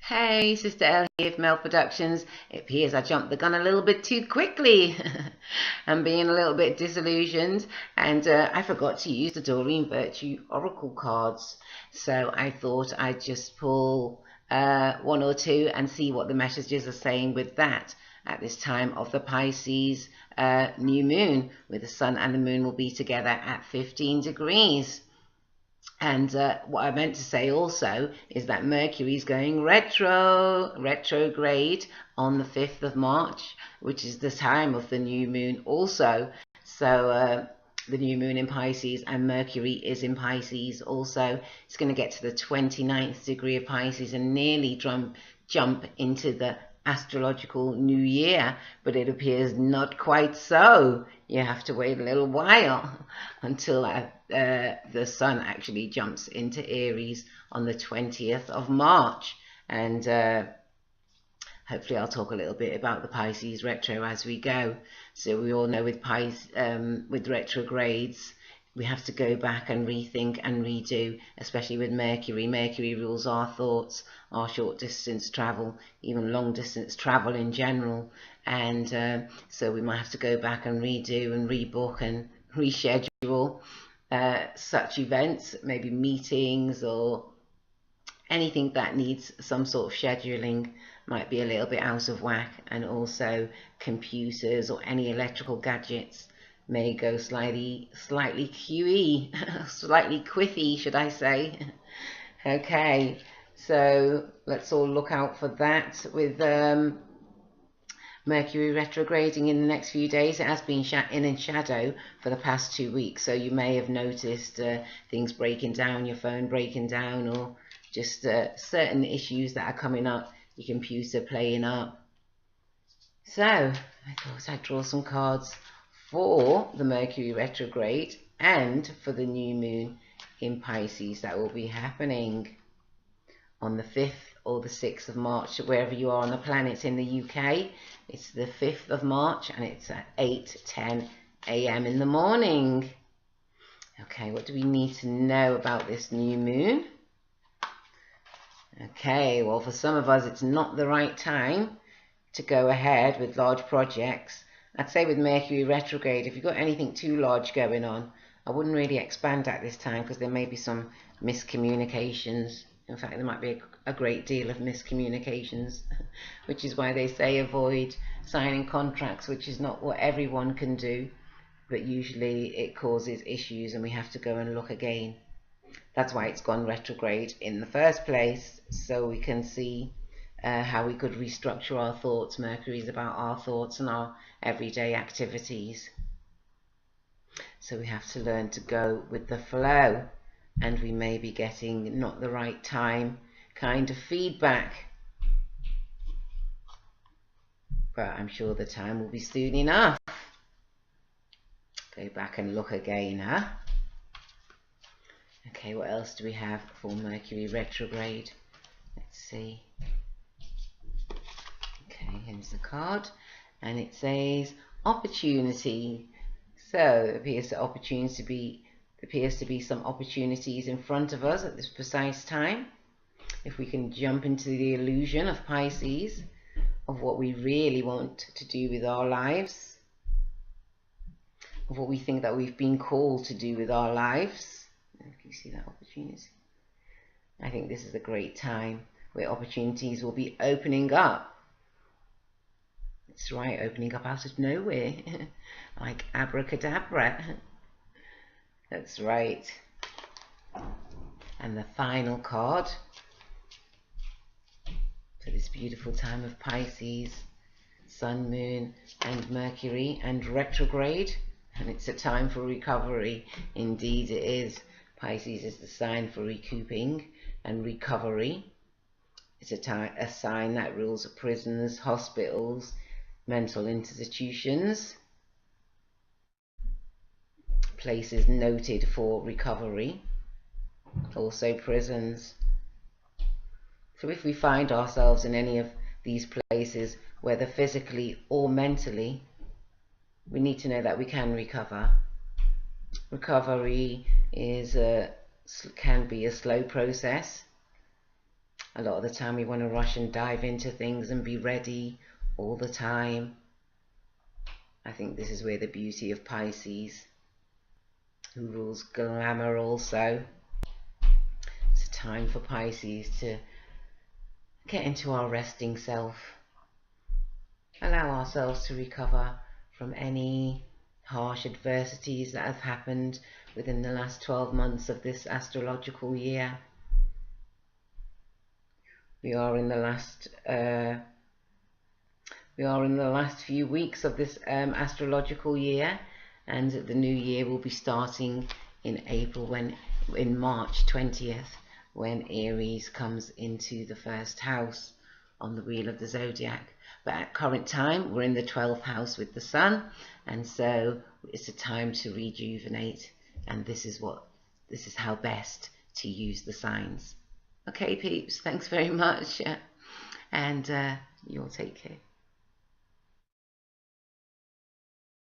Hey, Sister Elle here from Mel Productions. It appears I jumped the gun a little bit too quickly. I'm being a little bit disillusioned, and I forgot to use the Doreen Virtue Oracle cards. So I thought I'd just pull one or two and see what the messages are saying with that at this time of the Pisces new moon, where the sun and the moon will be together at 15 degrees. And what I meant to say also is that Mercury is going retrograde on the 5th of March, which is the time of the new moon also. So the new moon in Pisces and Mercury is in Pisces also. It's going to get to the 29th degree of Pisces and nearly jump into the astrological new year, but it appears not quite so. You have to wait a little while until the sun actually jumps into Aries on the 20th of March. And hopefully I'll talk a little bit about the Pisces retro as we go. So we all know with with retrogrades, we have to go back and rethink and redo, especially with Mercury. Mercury rules our thoughts, our short distance travel, even long distance travel in general. And so we might have to go back and redo and rebook and reschedule such events, maybe meetings or anything that needs some sort of scheduling might be a little bit out of whack. And also computers or any electrical gadgets may go slightly QE, slightly quiffy, should I say. Okay, so let's all look out for that with Mercury retrograding in the next few days. It has been in shadow for the past 2 weeks, so you may have noticed things breaking down, your phone breaking down, or just certain issues that are coming up, your computer playing up. So I thought I'd draw some cards for the Mercury retrograde and for the new moon in Pisces that will be happening on the 5th or the 6th of March, wherever you are on the planet. In the UK, it's the 5th of March and it's at 8:10 a.m. in the morning. Okay, what do we need to know about this new moon? Okay, well, for some of us, it's not the right time to go ahead with large projects. I'd say with Mercury retrograde, if you've got anything too large going on, I wouldn't really expand at this time, because there may be some miscommunications. In fact, there might be a great deal of miscommunications, which is why they say avoid signing contracts, which is not what everyone can do, but usually it causes issues and we have to go and look again. That's why it's gone retrograde in the first place, so we can see how we could restructure our thoughts. Mercury is about our thoughts and our everyday activities. So we have to learn to go with the flow, and we may be getting not the right time kind of feedback. But I'm sure the time will be soon enough. Go back and look again, huh? Okay, what else do we have for Mercury retrograde? Let's see. Okay, here's the card, and it says opportunity. So it appears to be some opportunities in front of us at this precise time. If we can jump into the illusion of Pisces, of what we really want to do with our lives, of what we think that we've been called to do with our lives. Can you see that opportunity? I think this is a great time where opportunities will be opening up. That's right, opening up out of nowhere, like abracadabra. That's right. And the final card for this beautiful time of Pisces, Sun, Moon and Mercury and retrograde, and it's a time for recovery. Indeed it is. Pisces is the sign for recouping and recovery. It's a sign that rules prisons, hospitals, mental institutions, places noted for recovery, also prisons. So if we find ourselves in any of these places, whether physically or mentally, we need to know that we can recover. Recovery can be a slow process. A lot of the time we want to rush and dive into things and be ready all the time. I think this is where the beauty of Pisces, who rules glamour also. It's a time for Pisces to get into our resting self. Allow ourselves to recover from any harsh adversities that have happened within the last 12 months of this astrological year. We are in the last few weeks of this astrological year, and the new year will be starting in March 20th, when Aries comes into the first house on the wheel of the zodiac. But at current time, we're in the 12th house with the sun, and so it's a time to rejuvenate, and this is how best to use the signs. Okay, peeps, thanks very much, and you'll take care.